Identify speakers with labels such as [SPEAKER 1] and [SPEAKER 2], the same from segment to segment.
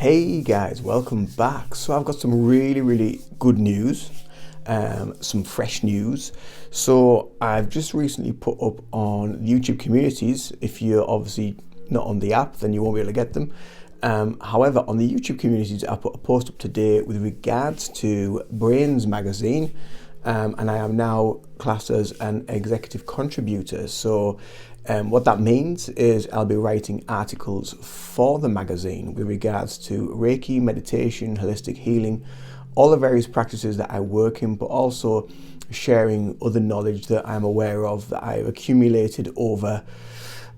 [SPEAKER 1] Hey guys, welcome back. So I've got some really good news, some fresh news. So I've just recently put up on YouTube communities. If you're obviously not on the app, then you won't be able to get them. However, on the YouTube communities, I put a post up today with regards to Brains magazine, and I am now classed as an executive contributor. So what that means is I'll be writing articles for the magazine with regards to Reiki, meditation, holistic healing, all the various practices that I work in, but also sharing other knowledge that I'm aware of that I've accumulated over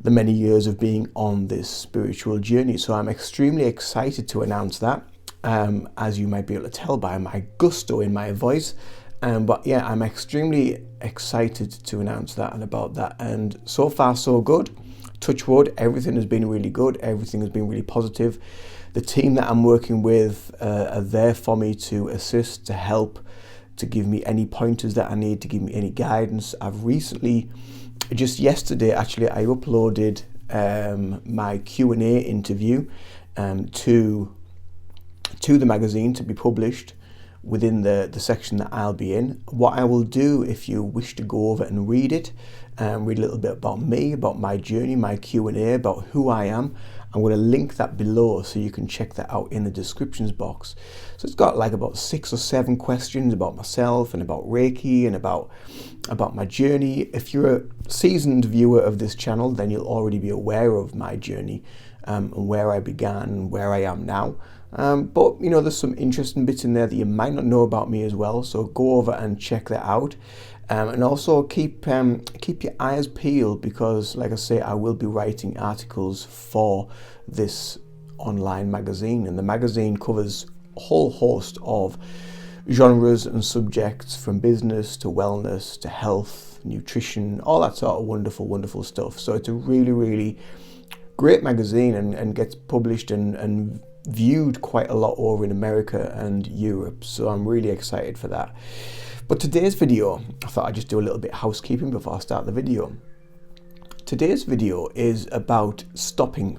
[SPEAKER 1] the many years of being on this spiritual journey. So I'm extremely excited to announce that, as you might be able to tell by my gusto in my voice. But yeah, I'm extremely excited to announce that and about that. And so far, so good. Touch wood, everything has been really good. Everything has been really positive. The team that I'm working with are there for me to assist, to help, to give me any pointers that I need, to give me any guidance. I've recently, just yesterday actually, I uploaded my Q&A interview to the magazine to be published within the section that I'll be in. What I will do, if you wish to go over and read it, read a little bit about me, about my journey, my Q&A, about who I am, I'm going to link that below so you can check that out in the descriptions box. So it's got like about 6 or 7 questions about myself and about Reiki and about my journey. If you're a seasoned viewer of this channel, then you'll already be aware of my journey and where I began and where I am now. But you know, there's some interesting bits in there that you might not know about me as well. So go over and check that out, and also keep your eyes peeled, because, like I say, I will be writing articles for this online magazine, and the magazine covers a whole host of genres and subjects, from business to wellness to health, nutrition, all that sort of wonderful stuff. So it's a really great magazine and gets published and viewed quite a lot over in America and Europe, so I'm really excited for that. But today's video, I thought I'd just do a little bit of housekeeping before I start the video. Today's video is about stopping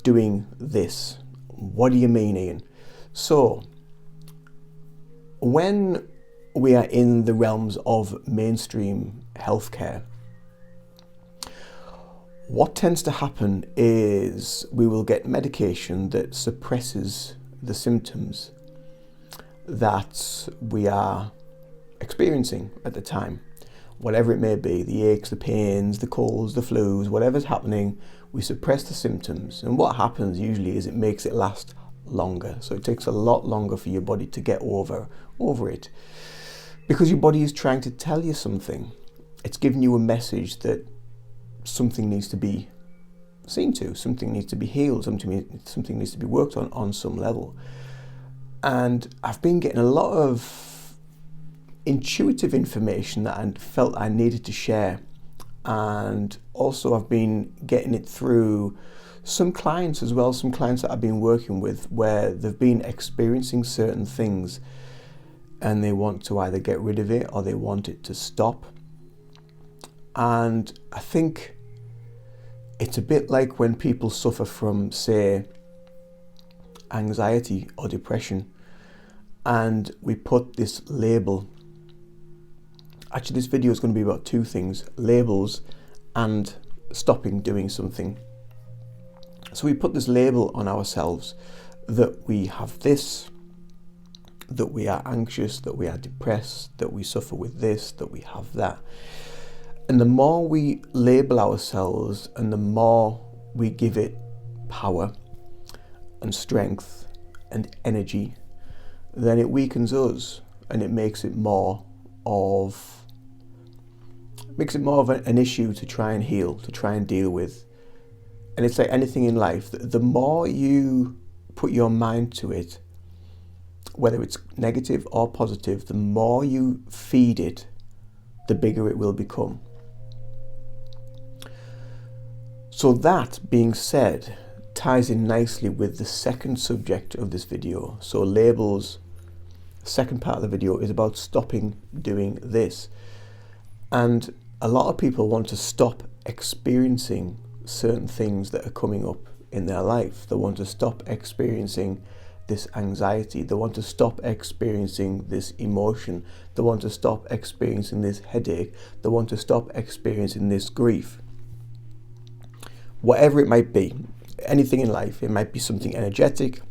[SPEAKER 1] doing this. What do you mean, Ian? So when we are in the realms of mainstream healthcare, what tends to happen is we will get medication that suppresses the symptoms that we are experiencing at the time. Whatever it may be, the aches, the pains, the colds, the flus, whatever's happening, we suppress the symptoms. And what happens usually is it makes it last longer. So it takes a lot longer for your body to get over it. Because your body is trying to tell you something. It's giving you a message that something needs to be seen to, something needs to be healed, something needs to be worked on some level. And I've been getting a lot of intuitive information that I felt I needed to share, and also I've been getting it through some clients as well, some clients that I've been working with where they've been experiencing certain things and they want to either get rid of it or they want it to stop. And I think it's a bit like when people suffer from, say, anxiety or depression, and we put this label. Actually, this video is going to be about 2 things: labels and stopping doing something. So we put this label on ourselves that we have this, that we are anxious, that we are depressed, that we suffer with this, that we have that. And the more we label ourselves and the more we give it power and strength and energy, then it weakens us and it makes it more of an issue to try and heal, to try and deal with. And it's like anything in life, the more you put your mind to it, whether it's negative or positive, the more you feed it, the bigger it will become. So that being said, ties in nicely with the second subject of this video. So labels, the second part of the video is about stopping doing this. And a lot of people want to stop experiencing certain things that are coming up in their life. They want to stop experiencing this anxiety. They want to stop experiencing this emotion. They want to stop experiencing this headache. They want to stop experiencing this grief. Whatever it might be, anything in life, it might be something energetic.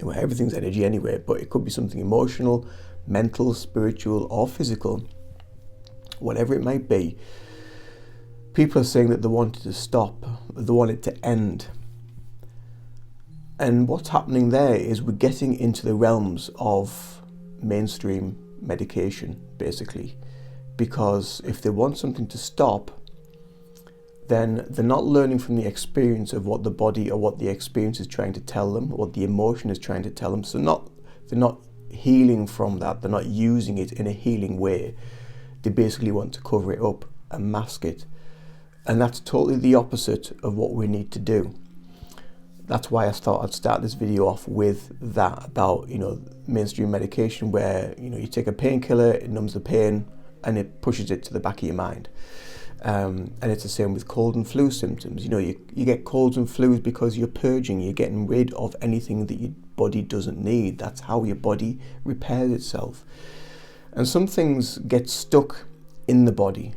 [SPEAKER 1] Well, everything's energy anyway, but it could be something emotional, mental, spiritual, or physical. Whatever it might be, people are saying that they want it to stop, they want it to end. And what's happening there is we're getting into the realms of mainstream medication, basically. Because if they want something to stop, then they're not learning from the experience of what the body or what the experience is trying to tell them, or what the emotion is trying to tell them. So they're not healing from that. They're not using it in a healing way. They basically want to cover it up and mask it. And that's totally the opposite of what we need to do. That's why I thought I'd start this video off with that, about, mainstream medication, where, you take a painkiller, it numbs the pain, and it pushes it to the back of your mind. And it's the same with cold and flu symptoms. You get colds and flus because you're purging, you're getting rid of anything that your body doesn't need. That's how your body repairs itself. And some things get stuck in the body,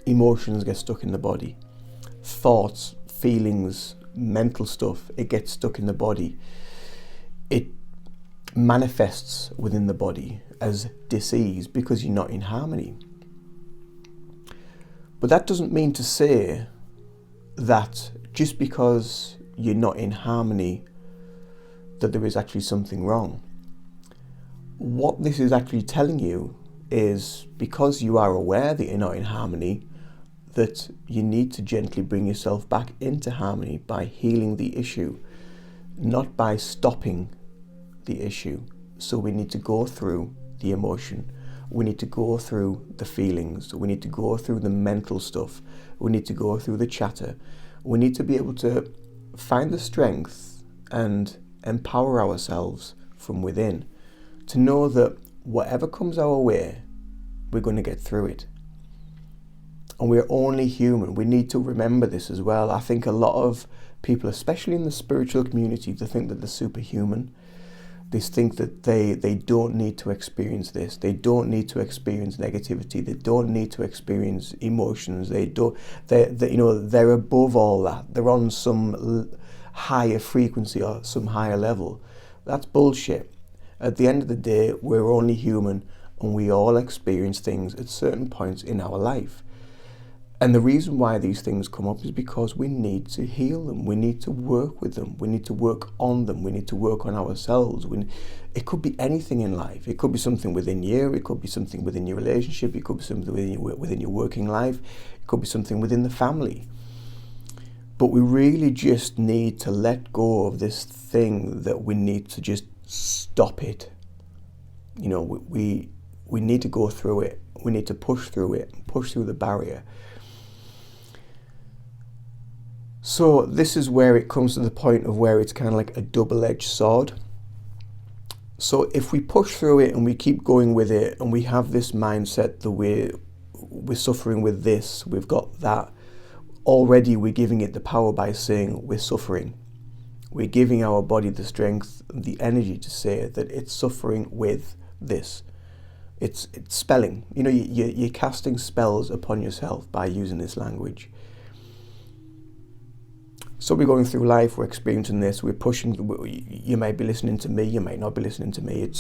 [SPEAKER 1] emotions get stuck in the body. Thoughts, feelings, mental stuff, it gets stuck in the body. It manifests within the body as disease because you're not in harmony. But that doesn't mean to say that just because you're not in harmony that there is actually something wrong. What this is actually telling you is, because you are aware that you're not in harmony, that you need to gently bring yourself back into harmony by healing the issue, not by stopping the issue. So we need to go through the emotion. We need to go through the feelings. We need to go through the mental stuff. We need to go through the chatter. We need to be able to find the strength and empower ourselves from within to know that whatever comes our way, we're going to get through it. And we're only human. We need to remember this as well. I think a lot of people, especially in the spiritual community, they think that they're superhuman. They think that they don't need to experience this. They don't need to experience negativity. They don't need to experience emotions. They're above all that. They're on some higher frequency or some higher level. That's bullshit. At the end of the day, we're only human, and we all experience things at certain points in our life. And the reason why these things come up is because we need to heal them. We need to work with them. We need to work on them. We need to work on ourselves. It could be anything in life. It could be something within you. It could be something within your relationship. It could be something within your working life. It could be something within the family. But we really just need to let go of this thing that we need to just stop it. We need to go through it. We need to push through it, push through the barrier. So this is where it comes to the point of where it's kind of like a double-edged sword. So if we push through it and we keep going with it, and we have this mindset that we're suffering with this, we've got that, already we're giving it the power by saying we're suffering. We're giving our body the strength, the energy to say that it's suffering with this. It's spelling. You're casting spells upon yourself by using this language. So we're going through life, we're experiencing this, we're pushing. You might be listening to me, you might not be listening to me.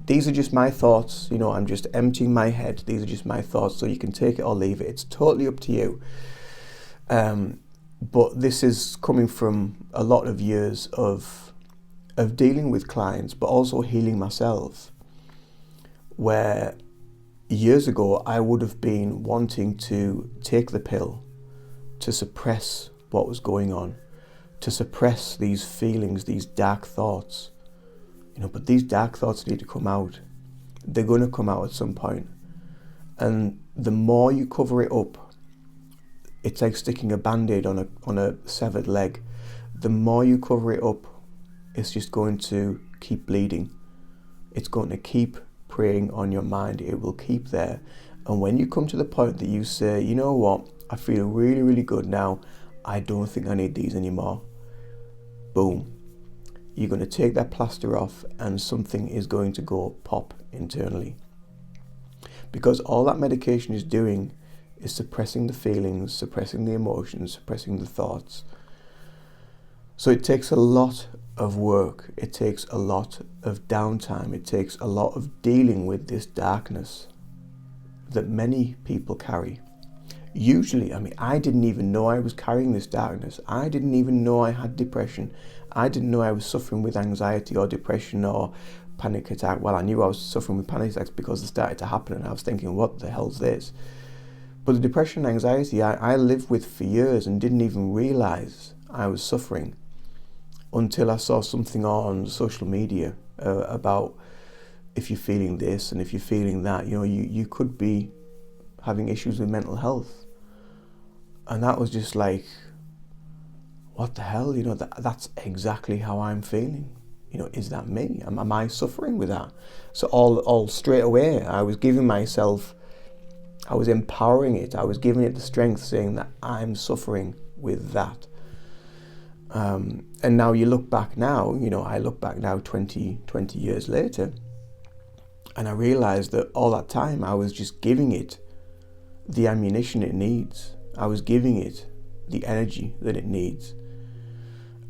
[SPEAKER 1] These are just my thoughts. I'm just emptying my head. These are just my thoughts, so you can take it or leave it. It's totally up to you. But this is coming from a lot of years of dealing with clients, but also healing myself. Where years ago I would have been wanting to take the pill to suppress what was going on, to suppress these feelings, these dark thoughts. But these dark thoughts need to come out. They're going to come out at some point. And the more you cover it up, it's like sticking a band-aid on a severed leg. The more you cover it up, it's just going to keep bleeding. It's going to keep preying on your mind. It will keep there. And when you come to the point that you say, you know what, I feel really, really good now, I don't think I need these anymore. Boom. You're going to take that plaster off and something is going to go pop internally. Because all that medication is doing is suppressing the feelings, suppressing the emotions, suppressing the thoughts. So it takes a lot of work, it takes a lot of downtime, it takes a lot of dealing with this darkness that many people carry. Usually, I didn't even know I was carrying this darkness. I didn't even know I had depression. I didn't know I was suffering with anxiety or depression or panic attack. Well, I knew I was suffering with panic attacks because it started to happen and I was thinking, what the hell's this? But the depression and anxiety I lived with for years and didn't even realise I was suffering until I saw something on social media about if you're feeling this and if you're feeling that, you could be having issues with mental health. And that was just like, what the hell? That's exactly how I'm feeling. Is that me? Am I suffering with that? So all straight away, I was giving myself, I was empowering it. I was giving it the strength, saying that I'm suffering with that. And now you look back now, I look back now 20 years later, and I realized that all that time I was just giving it the ammunition it needs. I was giving it the energy that it needs.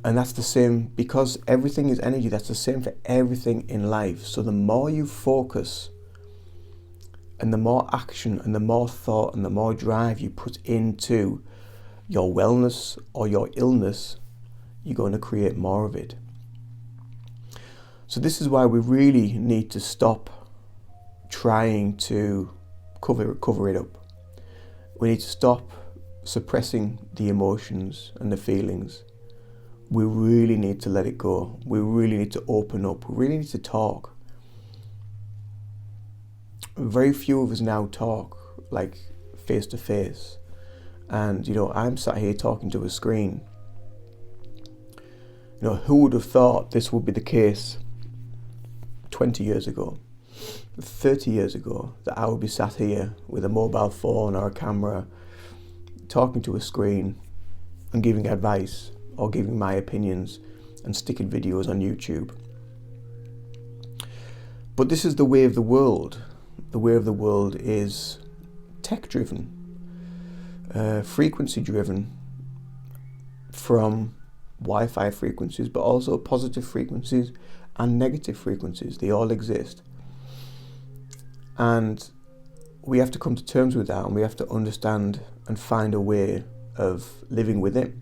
[SPEAKER 1] And that's the same, because everything is energy, that's the same for everything in life. So the more you focus and the more action and the more thought and the more drive you put into your wellness or your illness, you're going to create more of it. So this is why we really need to stop trying to cover it up. We need to stop suppressing the emotions and the feelings. We really need to let it go. We really need to open up. We really need to talk. Very few of us now talk like face to face. And, I'm sat here talking to a screen. Who would have thought this would be the case 20 years ago, 30 years ago, that I would be sat here with a mobile phone or a camera talking to a screen and giving advice or giving my opinions and sticking videos on YouTube. But this is the way of the world. The way of the world is tech-driven, frequency-driven, from Wi-Fi frequencies, but also positive frequencies and negative frequencies. They all exist. And we have to come to terms with that, and we have to understand and find a way of living with it,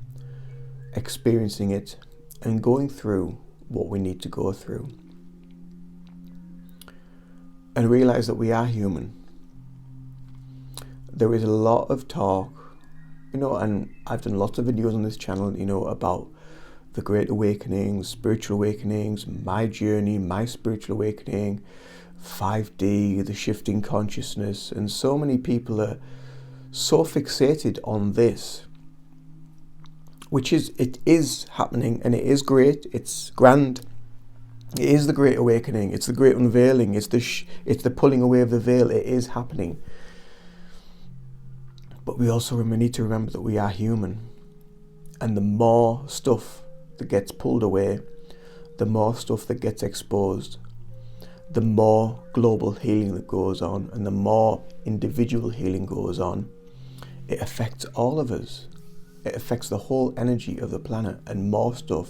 [SPEAKER 1] experiencing it, and going through what we need to go through. And realize that we are human. There is a lot of talk, and I've done lots of videos on this channel, about the Great Awakenings, spiritual awakenings, my journey, my spiritual awakening, 5D, the shifting consciousness, and so many people are so fixated on this, it is happening, and it is great, it's grand, it is the Great Awakening, it's the Great Unveiling, it's the pulling away of the veil, it is happening. But we also need to remember that we are human, and the more stuff that gets pulled away, the more stuff that gets exposed, the more global healing that goes on, and the more individual healing goes on, it affects all of us. It affects the whole energy of the planet, and more stuff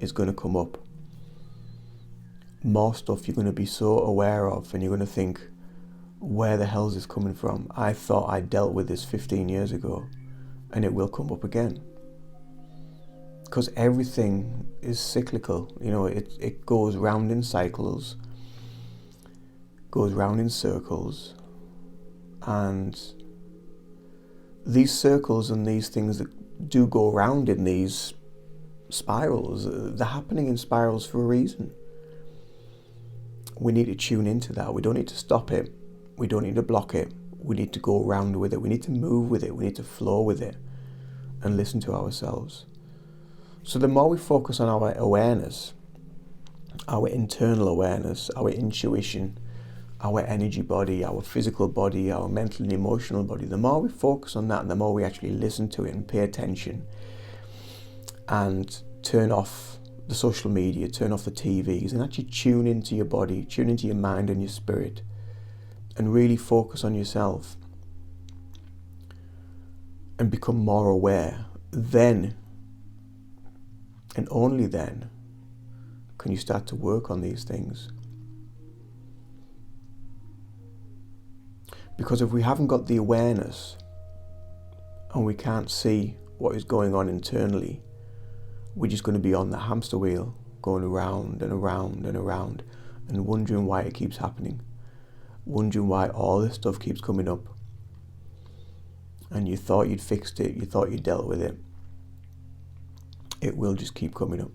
[SPEAKER 1] is going to come up. More stuff you're going to be so aware of, and you're going to think, where the hell is this coming from? I thought I dealt with this 15 years ago, and it will come up again. Because everything is cyclical, it goes round in cycles, goes round in circles, and these circles and these things that do go round in these spirals, they're happening in spirals for a reason. We need to tune into that. We don't need to stop it. We don't need to block it. We need to go around with it. We need to move with it. We need to flow with it and listen to ourselves. So the more we focus on our awareness, our internal awareness, our intuition, our energy body, our physical body, our mental and emotional body, the more we focus on that and the more we actually listen to it and pay attention and turn off the social media, turn off the TVs, and actually tune into your body, tune into your mind and your spirit, and really focus on yourself and become more aware, then and only then can you start to work on these things. Because if we haven't got the awareness and we can't see what is going on internally, we're just going to be on the hamster wheel, going around and around and around, and wondering why it keeps happening, wondering why all this stuff keeps coming up. And you thought you'd fixed it, you thought you'd dealt with it. It will just keep coming up.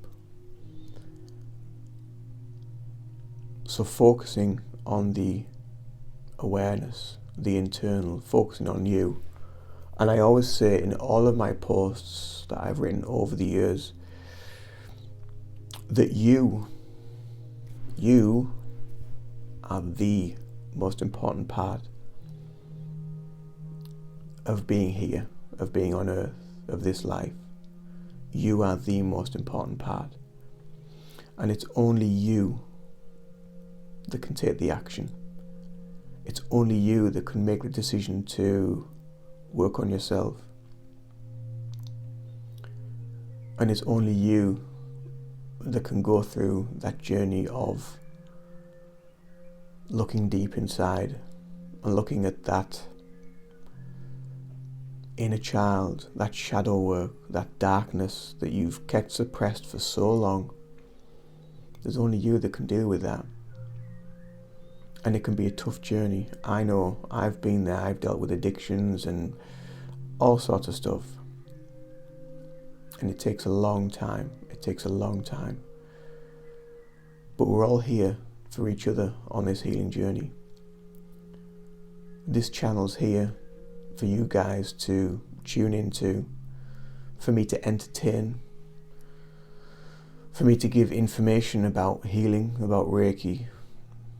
[SPEAKER 1] So focusing on the awareness, the internal, focusing on you. And I always say in all of my posts that I've written over the years that you are the most important part of being here, of being on earth, of this life. You are the most important part. And it's only you that can take the action. It's only you that can make the decision to work on yourself. And it's only you that can go through that journey of looking deep inside and looking at that inner child, that shadow work, that darkness that you've kept suppressed for so long. There's only you that can deal with that. And it can be a tough journey. I know, I've been there, I've dealt with addictions and all sorts of stuff. And it takes a long time. It takes a long time. But we're all here for each other on this healing journey. This channel's here for you guys to tune into, for me to entertain, for me to give information about healing, about Reiki,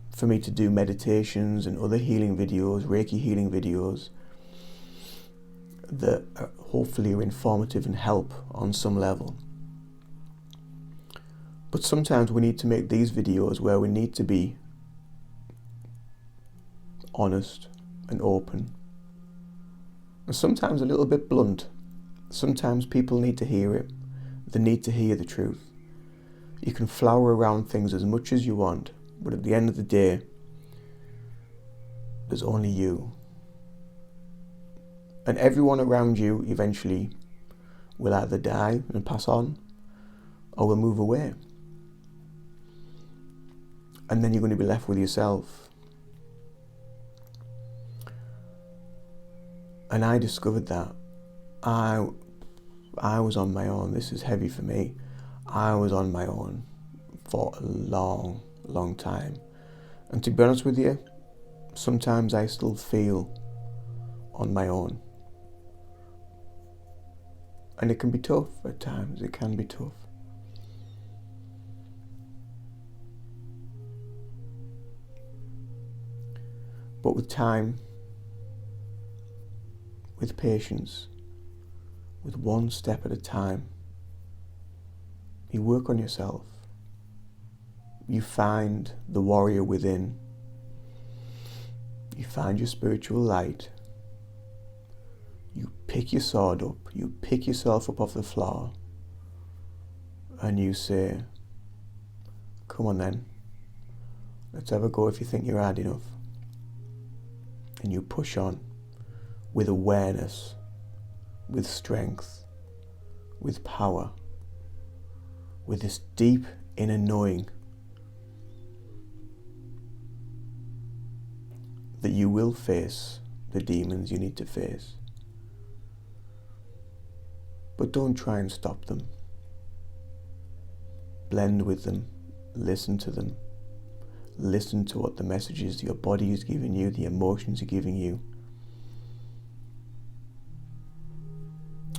[SPEAKER 1] for me to do meditations and other healing videos, Reiki healing videos that hopefully are informative and help on some level. But sometimes we need to make these videos where we need to be honest and open. And sometimes a little bit blunt. Sometimes people need to hear it. They need to hear the truth. You can flower around things as much as you want, but at the end of the day, there's only you. And everyone around you eventually will either die and pass on, or will move away. And then you're going to be left with yourself. And I discovered that. I was on my own. This is heavy for me. I was on my own for a long, long time. And to be honest with you, sometimes I still feel on my own. And it can be tough at times. It can be tough. But with time, with patience, with one step at a time, you work on yourself. You find the warrior within. You find your spiritual light. You pick your sword up. You pick yourself up off the floor. And you say, come on then. Let's have a go if you think you're hard enough. And you push on with awareness, with strength, with power, with this deep inner knowing that you will face the demons you need to face. But don't try and stop them. Blend with them, listen to them. Listen to what the messages your body is giving you, the emotions are giving you.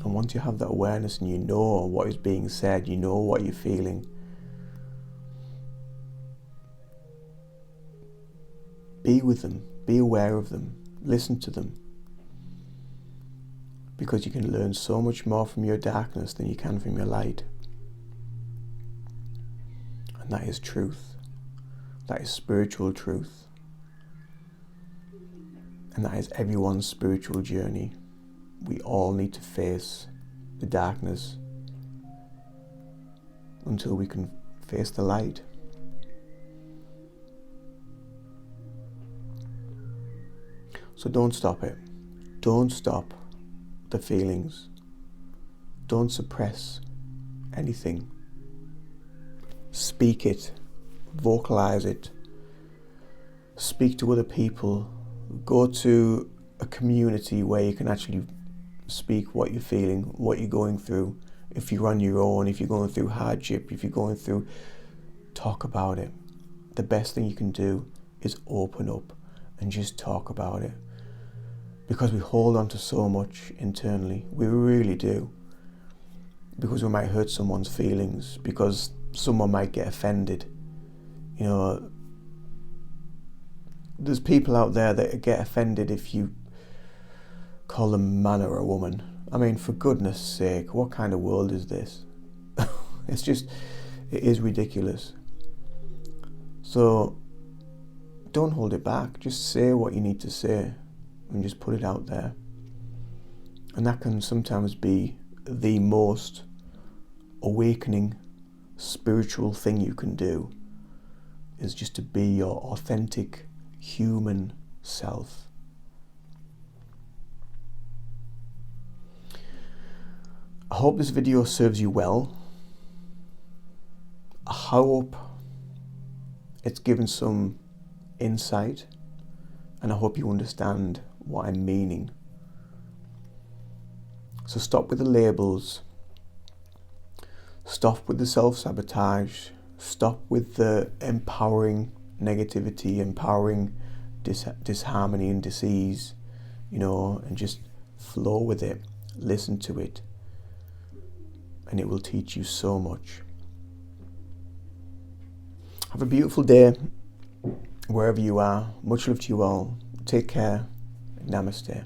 [SPEAKER 1] And once you have that awareness and you know what is being said, you know what you're feeling, Be with them, be aware of them, listen to them. Because you can learn so much more from your darkness than you can from your light. And that is truth. That is spiritual truth. And that is everyone's spiritual journey. We all need to face the darkness until we can face the light. So don't stop it. Don't stop the feelings. Don't suppress anything. Speak it. Vocalize it. Speak to other people. Go to a community where you can actually speak what you're feeling, what you're going through. If you're on your own, if you're going through hardship, if you're going through, talk about it. The best thing you can do is open up and just talk about it. Because we hold on to so much internally. We really do. Because we might hurt someone's feelings. Because someone might get offended. You know, there's people out there that get offended if you call them a man or a woman. I mean, for goodness sake, what kind of world is this? It is ridiculous. So, don't hold it back. Just say what you need to say and just put it out there. And that can sometimes be the most awakening spiritual thing you can do, is just to be your authentic human self. I hope this video serves you well. I hope it's given some insight, and I hope you understand what I'm meaning. So stop with the labels, stop with the self-sabotage, stop with the empowering negativity, empowering disharmony and disease, and just flow with it, listen to it, and it will teach you so much. Have a beautiful day wherever you are. Much love to you all. Take care. Namaste.